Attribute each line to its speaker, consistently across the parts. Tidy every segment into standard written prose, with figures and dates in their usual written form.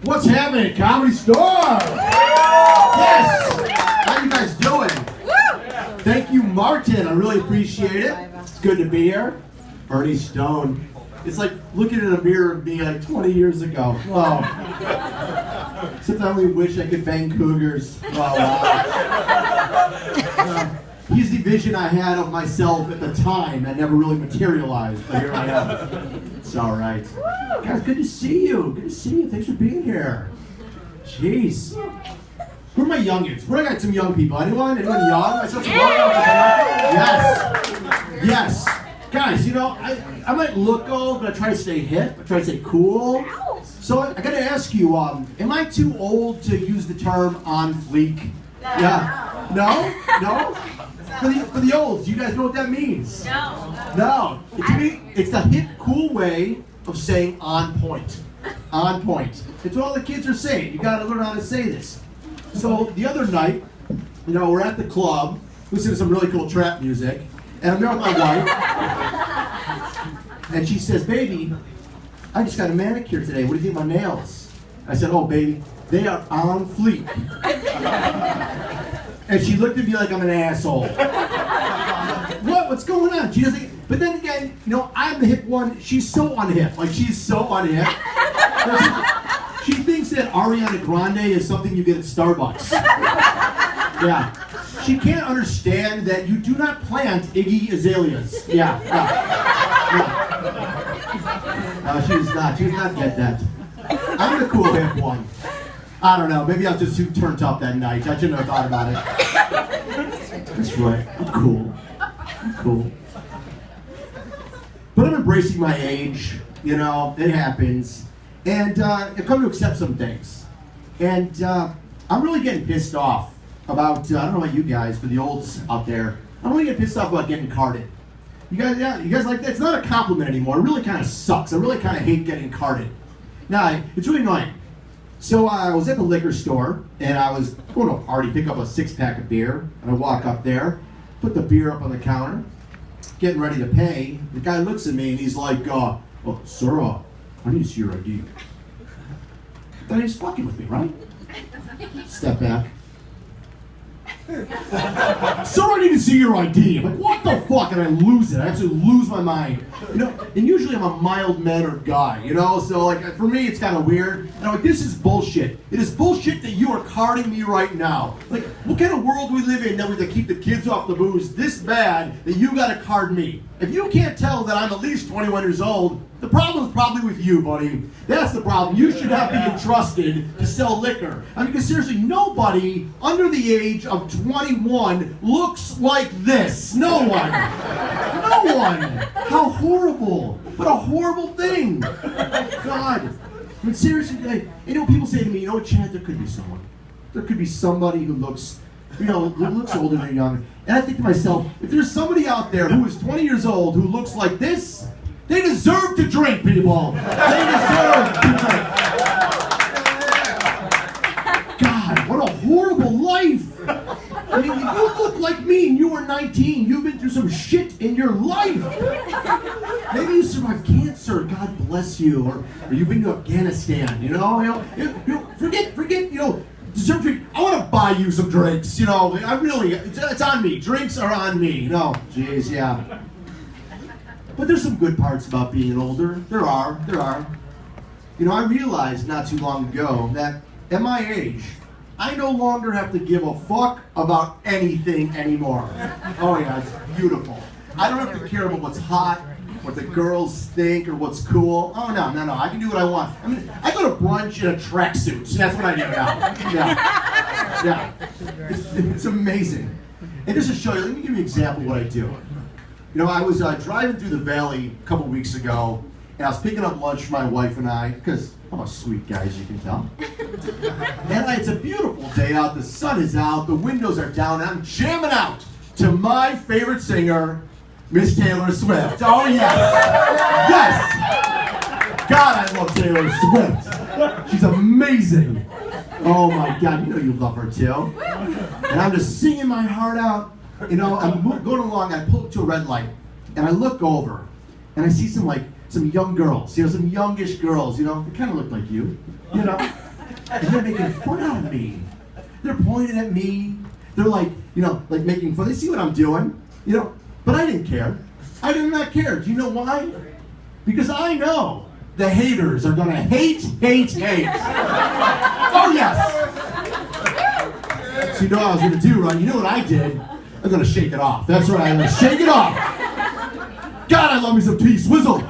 Speaker 1: What's happening, Comedy Store? Yes! How you guys doing? Thank you, Martin. I really appreciate it. It's good to be here. Ernie Stone. It's like looking in a mirror and being like 20 years ago. Oh. Except I only wish I could bang cougars. Oh, wow. He's the vision I had of myself at the time that never really materialized, but here I am. It's all right. Guys, good to see you. Good to see you. Thanks for being here. Jeez. Who are my youngins? Where I got some young people? Anyone? Anyone young? Yes. Yes. Guys, you know, I might look old, but I try to stay hip. I try to stay cool. So I gotta ask you, am I too old to use the term on fleek? Yeah. No? No? For the olds, do you guys know what that means? No. To me, it's the hip, cool way of saying on point. On point. It's what all the kids are saying. You gotta learn how to say this. So the other night, you know, we're at the club, listening to some really cool trap music, and I'm there with my wife, and she says, "Baby, I just got a manicure today. What do you think of my nails?" I said, "Oh, baby, they are on fleek." And she looked at me like I'm an asshole. What's going on? She doesn't. But then again, you know, I'm the hip one. She's so unhip. Like, she's so unhip. She thinks that Ariana Grande is something you get at Starbucks. Yeah. She can't understand that you do not plant Iggy azaleas. Yeah. No, she does not. She does not get that. I'm the cool hip one. I don't know. Maybe I was just too turned up that night. I shouldn't have thought about it. That's right. I'm cool. I'm cool. But I'm embracing my age. You know, it happens. And I've come to accept some things. And I'm really getting pissed off about, I don't know about you guys, for the olds out there. I'm really getting pissed off about getting carded. You guys like that? It's not a compliment anymore. It really kind of sucks. I really kind of hate getting carded. Now, it's really annoying. So I was at the liquor store, and I was going to a party, pick up a 6-pack of beer, and I walk up there, put the beer up on the counter, getting ready to pay. The guy looks at me, and he's like, "Oh, sir, I need to see your ID." I thought he was fucking with me, right? Step back. "Sir, I need to see your ID." I'm like, what the fuck? And I lose it. I absolutely lose my mind. You know, and usually I'm a mild-mannered guy, you know? So, like, for me, it's kind of weird. And I'm like, this is bullshit. It is bullshit that you are carding me right now. Like, what kind of world we live in that we have to keep the kids off the booze this bad that you got to card me? If you can't tell that I'm at least 21 years old, the problem is probably with you, buddy. That's the problem. You should not be entrusted to sell liquor. I mean, because seriously, nobody under the age of 21 looks like this. No one. No one. How horrible. What a horrible thing. God. I mean, seriously, you know, people say to me, you know, Chad, there could be someone. There could be somebody who looks, you know, looks older than younger. And I think to myself, if there's somebody out there who is 20 years old who looks like this, they deserve to drink, people. They deserve to drink. God, what a horrible life. I mean, if you look like me and you were 19, you've been through some shit in your life. Maybe you survived cancer, God bless you, or you've been to Afghanistan, you know, forget, you know, deserve drink. I want to buy you some drinks, you know, I really, it's on me. Drinks are on me. No, jeez, yeah. But there's some good parts about being older. There are. You know, I realized not too long ago that at my age, I no longer have to give a fuck about anything anymore. Oh yeah, it's beautiful. I don't have to care about what's hot, what the girls think, or what's cool. Oh no, I can do what I want. I mean, I go to brunch in a tracksuit, so that's what I do now. Yeah. It's amazing. And just to show you, let me give you an example of what I do. You know, I was driving through the valley a couple weeks ago, and I was picking up lunch for my wife and I, because I'm a sweet guy, as you can tell. And it's a beautiful day out, the sun is out, the windows are down, and I'm jamming out to my favorite singer, Miss Taylor Swift. Oh yes! Yes! God, I love Taylor Swift. She's amazing. Oh my God, you know you love her too. And I'm just singing my heart out. You know, I'm going along, I pull up to a red light, and I look over, and I see some young girls, you know, some youngish girls, you know, they kind of look like you know. And they're making fun out of me. They're pointing at me. They're like, like making fun. They see what I'm doing, but I didn't care. I did not care. Do you know why? Because I know the haters are gonna hate. Oh yes! So you know what I was gonna do, right? You know what I did? I'm gonna shake it off. That's right, I'm gonna shake it off. God, I love me some T-Swizzle.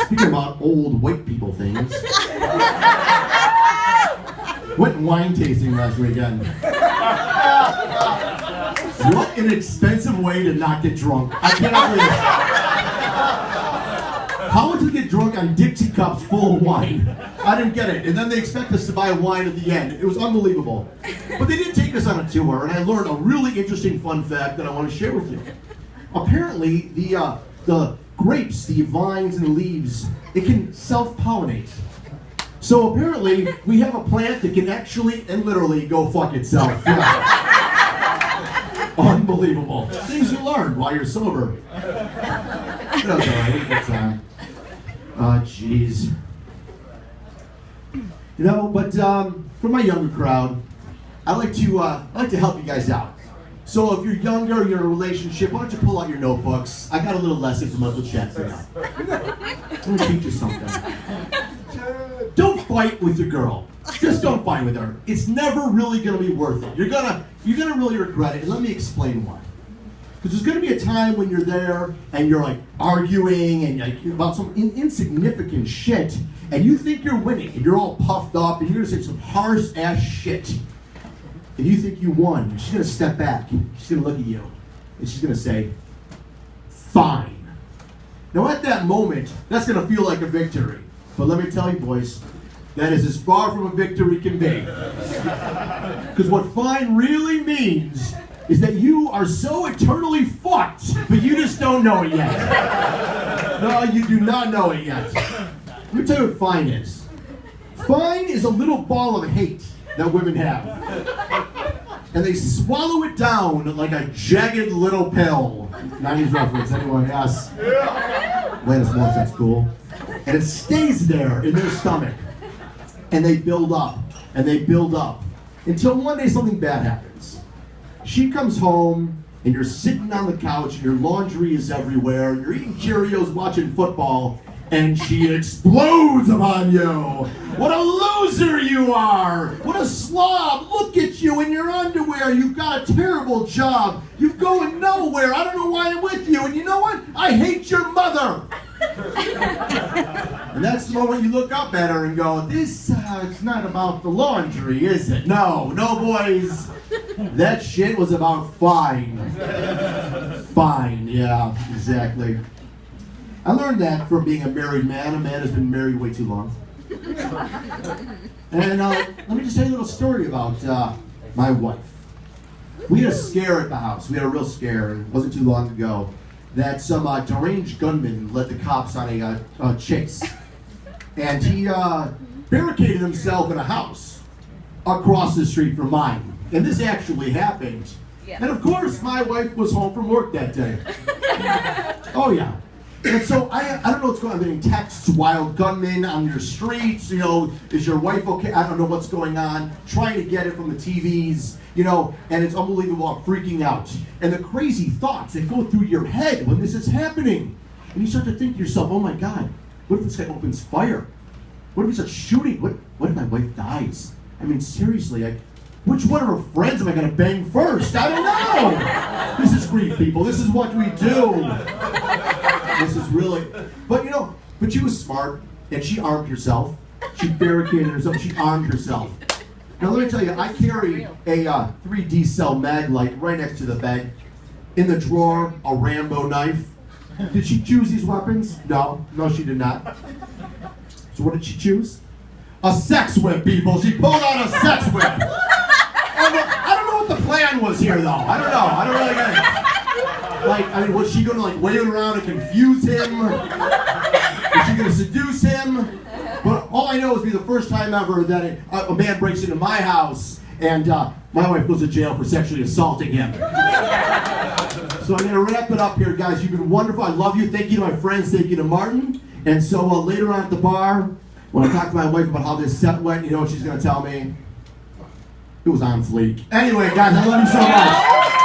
Speaker 1: Speaking about old white people things. Went wine tasting last weekend. What an expensive way to not get drunk. I cannot believe it. How much to get drunk on Dixie cups full of wine? I didn't get it. And then they expect us to buy wine at the end. It was unbelievable. But they did take us on a tour, and I learned a really interesting fun fact that I want to share with you. Apparently, the grapes, the vines and the leaves, it can self-pollinate. So apparently, we have a plant that can actually and literally go fuck itself. Yeah. Unbelievable. Things you learn while you're sober. That's all right. Good time. Oh, jeez. But for my younger crowd, I like to help you guys out. So if you're younger, you're in a relationship, why don't you pull out your notebooks? I got a little lesson from Uncle Chet for you. I'm gonna teach you something. Don't fight with your girl. Just don't fight with her. It's never really gonna be worth it. You're gonna really regret it, and let me explain why. Because there's gonna be a time when you're there and you're like arguing and like about some insignificant shit, and you think you're winning, and you're all puffed up, and you're gonna say some harsh ass shit, and you think you won. And she's gonna step back. She's gonna look at you, and she's gonna say, "Fine." Now at that moment, that's gonna feel like a victory. But let me tell you, boys, that is as far from a victory can be. Because what fine really means is that you are so eternally fucked, but you just don't know it yet. No, you do not know it yet. Let me tell you what fine is. Fine is a little ball of hate that women have. And they swallow it down like a jagged little pill. 90s reference, anyone? Yes. Landis Morris, that's cool. And it stays there in their stomach. And they build up, and they build up, until one day something bad happens. She comes home, and you're sitting on the couch, and your laundry is everywhere, and you're eating Cheerios, watching football, and she explodes upon you. What a loser you are! What a slob! Look at you in your underwear. You've got a terrible job. You're going nowhere. I don't know why I'm with you. And you know what? I hate your mother. And that's the moment you look up at her and go, this, it's not about the laundry, is it? No, boys. That shit was about fine. Fine, yeah, exactly. I learned that from being a married man. A man has been married way too long. And let me just tell you a little story about my wife. We had a scare at the house. We had a real scare, and it wasn't too long ago, that some deranged gunman led the cops on a chase. And he barricaded himself in a house across the street from mine. And this actually happened. Yeah. And of course, my wife was home from work that day. Oh yeah. And so I don't know what's going on. I'm getting texts, wild gunmen on your streets, is your wife okay? I don't know what's going on. Trying to get it from the TVs, and it's unbelievable. I'm freaking out. And the crazy thoughts that go through your head when this is happening. And you start to think to yourself, oh my God, what if this guy opens fire? What if he starts shooting? What if my wife dies? I mean, seriously, which one of her friends am I going to bang first? I don't know. This is grief, people. This is what we do. This is really, but she was smart, and she armed herself. She barricaded herself, she armed herself. Now let me tell you, I carry a 3D cell mag light right next to the bed. In the drawer, a Rambo knife. Did she choose these weapons? No, she did not. So what did she choose? A sex whip, people. She pulled out a sex whip. I don't know what the plan was here, though. I don't know. I don't really get it. Was she going to wave it around and confuse him? Was she going to seduce him? But all I know is it'll be the first time ever that a man breaks into my house and my wife goes to jail for sexually assaulting him. So I'm going to wrap it up here, guys. You've been wonderful. I love you. Thank you to my friends. Thank you to Martin. And so later on at the bar, When I talk to my wife about how this set went, you know what she's going to tell me? It was on fleek. Anyway, guys, I love you so much.